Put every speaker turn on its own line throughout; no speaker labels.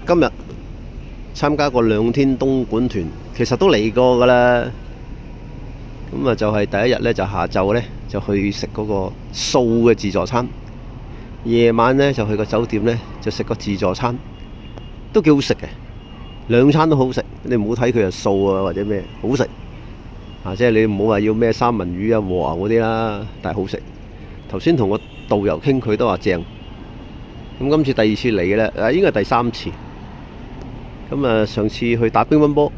今日參加過2天東莞團，其實都嚟過㗎啦。咁啊就係第一日呢，就下晝呢，就去食嗰個素嘅自助餐，夜晚呢，就去個酒店呢，就食個自助餐，都幾好食嘅。2餐都好食，你唔好睇佢係素啊或者咩，好食啊！即係你唔好話要咩三文魚啊、和牛嗰啲啦，但係好食。頭先同個導遊傾，佢都話正。咁今次第2次嚟嘅咧，應該係第3次。咁啊，上次去打乒乓波，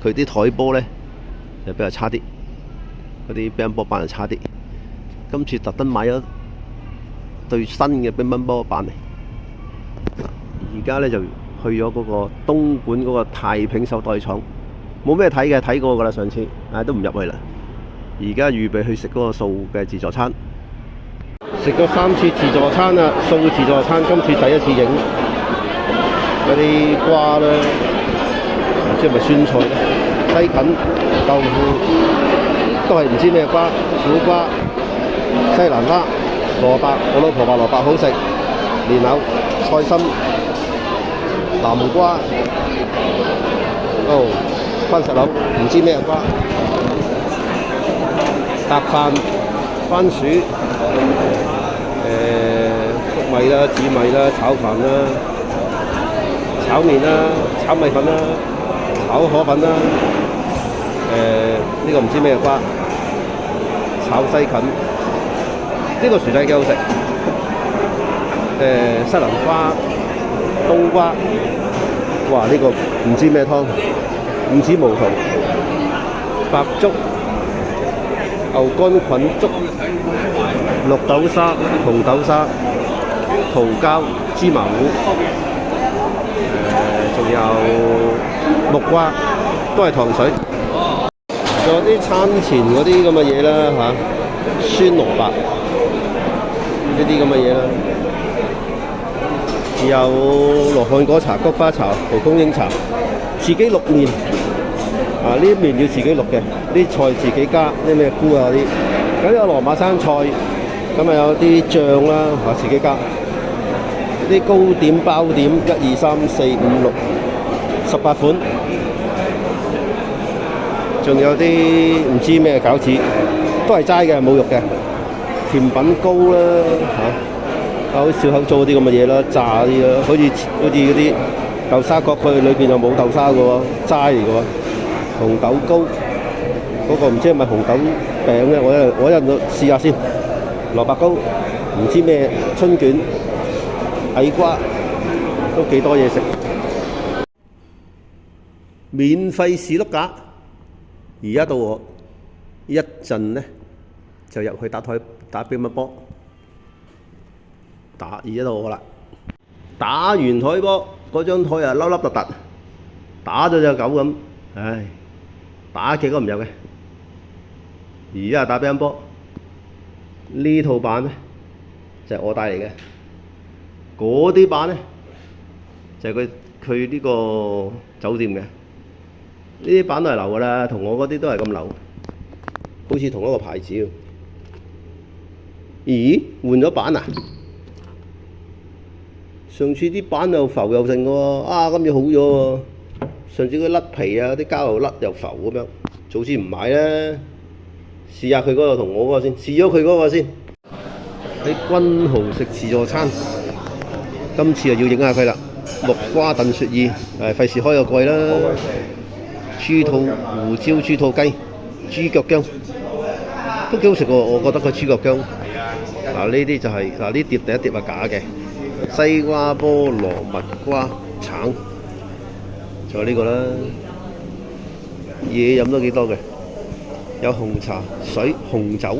佢啲台波咧就比較差啲，嗰啲乒乓波板就差啲。今次特登買咗對新嘅乒乓波板嚟，而家咧就去咗嗰個東莞嗰個太平手袋廠，冇咩睇嘅，睇過㗎啦上次，都唔入去啦。而家預備去食嗰個素嘅自助餐。食咗3次自助餐啦，素自助餐，今次第1次影嗰啲瓜啦，唔知係咪酸菜咧？西芹、豆腐都係唔知咩瓜，苦瓜、西蘭花、蘿蔔，我老婆話蘿蔔好食，蓮藕、菜心、南瓜，番石榴，唔知咩瓜，白飯、番薯。粟米啦、紫米啦、炒飯啦、炒麵啦、炒米粉啦、炒河粉啦，呢個唔知咩瓜，炒西芹，呢個薯仔幾好食，西蘭花、冬瓜，哇！呢個唔知咩湯，五指毛肚、白粥、牛肝菌粥、綠豆沙、紅豆沙、桃膠、芝麻糊，仲有木瓜，都係糖水。仲有啲餐前嗰啲咁嘅嘢啦嚇，酸蘿蔔呢啲咁嘅嘢啦，有羅漢果茶、菊花茶、蒲公英茶，自己淥麵啊！呢啲麵要自己淥嘅，啲菜自己加，啲咩菇啊嗰啲，咁有羅馬生菜。咁啊有啲醬啦，自己加啲糕點包點，1、2、3、4、5、6，18款，仲有啲唔知咩餃子，都係齋嘅，冇肉嘅。甜品糕啦好似笑口棗啲咁嘅嘢啦，炸啲啦，好似嗰啲豆沙角，佢裏邊又冇豆沙嘅喎，齋嚟嘅喎。紅豆糕嗰個唔知係咪紅豆餅咧？我一陣試下先。蘿蔔糕，唔知咩春卷、矮瓜，都幾多嘢食。免費士碌架，而家到我一陣呢，就入去打乒乓波。而家到我啦，打完台波，嗰張台啊凹凹凸凸，打咗隻狗咁，唉，打極都唔入嘅。而家打乒乓波。呢套板呢，就係我帶嚟嘅，嗰啲板呢，就係佢呢個酒店嘅。呢啲板都係流㗎啦，同我嗰啲都係咁流，好似同一個牌子喎。咦？換咗板啊？上次啲板又浮又剩嘅喎，今次好咗喎。上次佢甩皮啊，啲膠又甩又浮咁樣，早知唔買啦。試下佢嗰個同我嗰個先，試咗佢嗰個先。喺君豪食自助餐，今次又要影下佢啦。木瓜燉雪耳，費事開個蓋啦。豬肚胡椒豬肚雞、豬腳薑都幾好食喎，我覺得個豬腳薑。呢啲就係呢碟第一碟係假嘅，西瓜、菠蘿、蜜瓜、橙，仲有呢個啦。嘢飲都幾多嘅。有紅茶、水、紅酒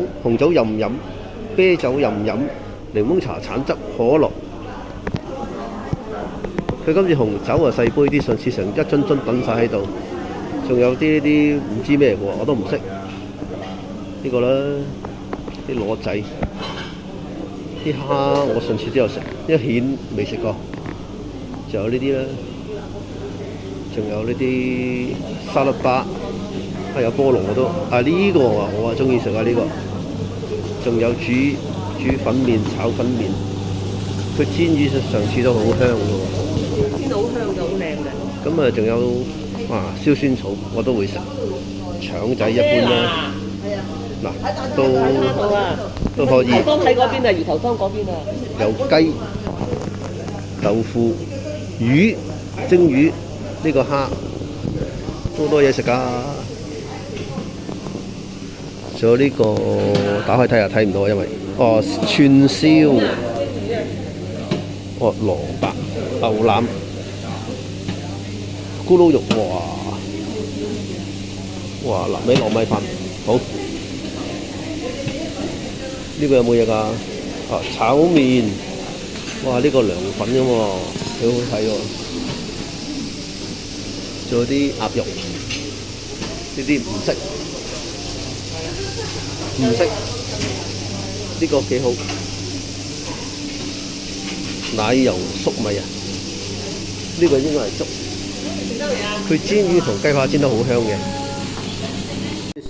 任飲，啤酒任飲，檸檬茶、橙汁、可樂。佢今次紅酒細杯啲，上次成一樽樽等晒喺度。仲有啲唔知咩喎，我都唔識。呢個啦，啲螺仔，啲蝦我上次都有食，啲蜆未食過。仲有呢啲啦，仲有呢啲沙律巴。有菠蘿我都，呢個我中意食呢個，仲有煮粉麵、炒粉麵，佢煎魚上次都好香嘅喎。煎到好香就好靚。咁啊，仲有燒酸草我都會食，腸仔一般啦。嗱，都可以。
魚湯喺嗰邊啊，魚頭湯嗰邊啊。
有雞、豆腐、魚、蒸魚，呢個蝦，好多嘢食㗎。仲有呢個打開睇下睇唔到，因為串燒，蘿蔔、牛腩、咕嚕肉，哇！臘味糯米飯，好。呢個有冇嘢㗎？炒麵，哇！呢個涼粉咁喎，幾好睇喎。仲有啲鴨肉，呢啲唔識，呢個幾好。奶油粟米啊，呢個應該係粥。佢煎魚同雞扒煎得好香嘅。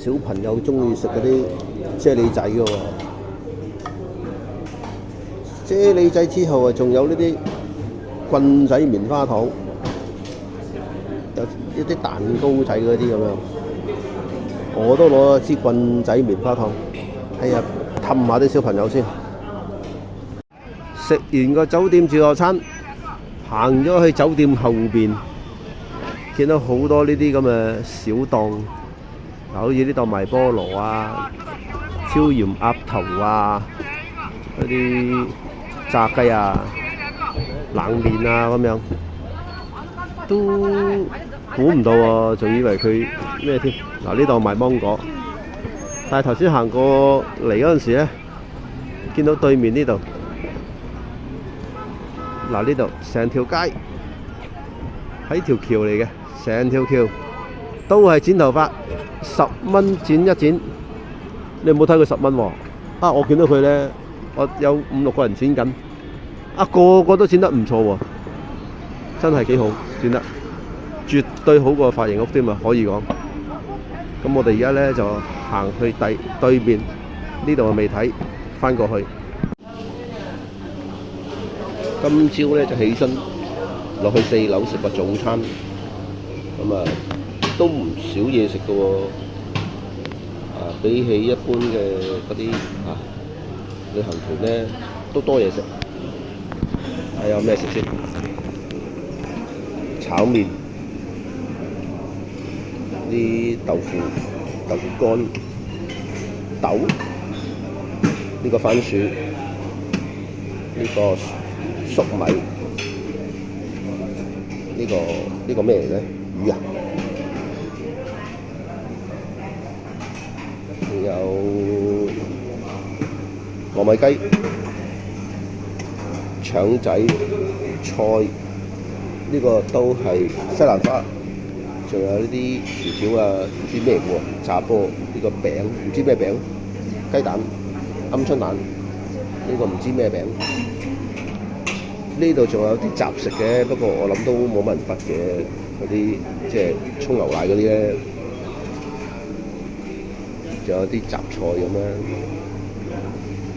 小朋友中意食嗰啲啫喱仔嘅喎。啫喱仔之後仲有呢啲棍仔棉花糖，有一啲蛋糕仔嗰啲咁樣。我都攞支棍仔棉花糖，氹下啲小朋友先。食完個酒店自助餐，行咗去酒店後邊，見到好多呢啲咁嘅小檔，好似呢檔賣菠蘿啊、椒鹽鴨頭啊、嗰啲炸雞啊、冷麵啊咁樣，都估唔到喎，仲以為佢咩添？嗱，呢度賣芒果，但係頭先行過嚟嗰陣時咧，見到對面呢度，嗱，呢度成條街喺條橋嚟嘅，成條橋都係剪頭髮，10蚊剪一剪。你有冇睇佢10蚊喎？我見到佢咧，我有5、6個人剪緊，個個都剪得唔錯喎，真係幾好，剪得絕對好過髮型屋添啊，可以講。咁我哋而家咧就行去對面，呢度未睇，翻過去。今朝咧就起身落去4樓食個早餐，咁都唔少嘢食嘅喎。比起一般嘅嗰啲旅行團咧，都多嘢食。睇有咩食先？炒麵，啲豆腐乾、豆，呢個番薯，呢個粟米，呢個咩嚟咧？魚啊！仲有糯米雞、腸仔、菜，呢個都係西蘭花。仲有呢啲薯條啊，唔知咩喎？炸波，呢個餅唔知咩餅，雞蛋、鵪鶉蛋，呢個唔知咩餅。呢度仲有啲雜食嘅，不過我諗都冇乜人得嘅，嗰啲即係沖牛奶嗰啲咧，仲有啲雜菜咁樣。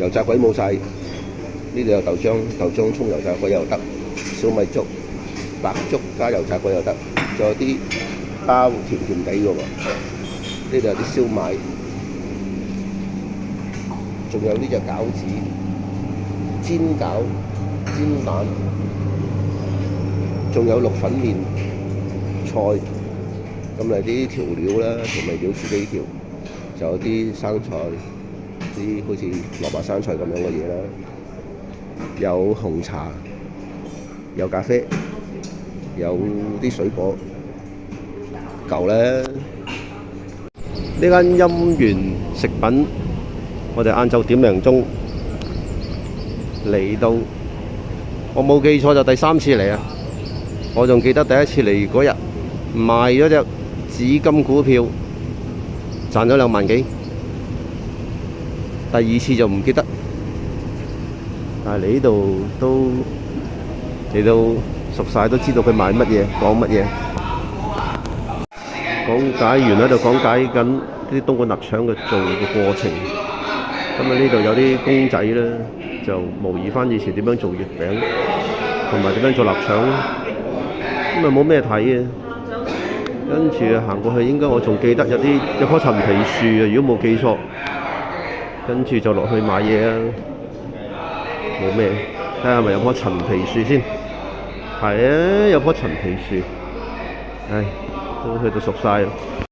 油炸鬼冇晒，呢度有豆漿沖油炸鬼又得，小米粥、白粥加油炸鬼又得，仲有啲包甜甜地嘅喎。呢度有啲燒賣，仲有呢隻餃子、煎餃。煎蛋，仲有綠粉麵、菜，咁啲調料啦，調味料自己調，就有啲生菜，啲好似蘿蔔生菜咁樣嘅嘢啦，有紅茶，有咖啡，有啲水果，夠啦。呢間音源食品，我哋晏晝點零鐘嚟到。我冇記錯就第3次嚟啊！我仲記得第1次嚟嗰日賣咗隻紫金股票，賺咗2萬幾。第2次就唔記得，但係嚟呢度都嚟到熟晒，都知道佢賣乜嘢，講乜嘢。講解員喺度講解緊啲冬菇臘腸嘅做嘅過程。咁呢度有啲公仔啦。就模擬翻以前點樣做月餅，同埋點樣做臘腸。呢咁啊冇咩睇嘅。跟住行過去，應該我仲記得有棵陳皮樹啊，如果冇記錯。跟住就落去買嘢啊，冇咩，睇下係咪有棵陳皮樹先。係啊，有棵陳皮樹，唉，都去到熟晒。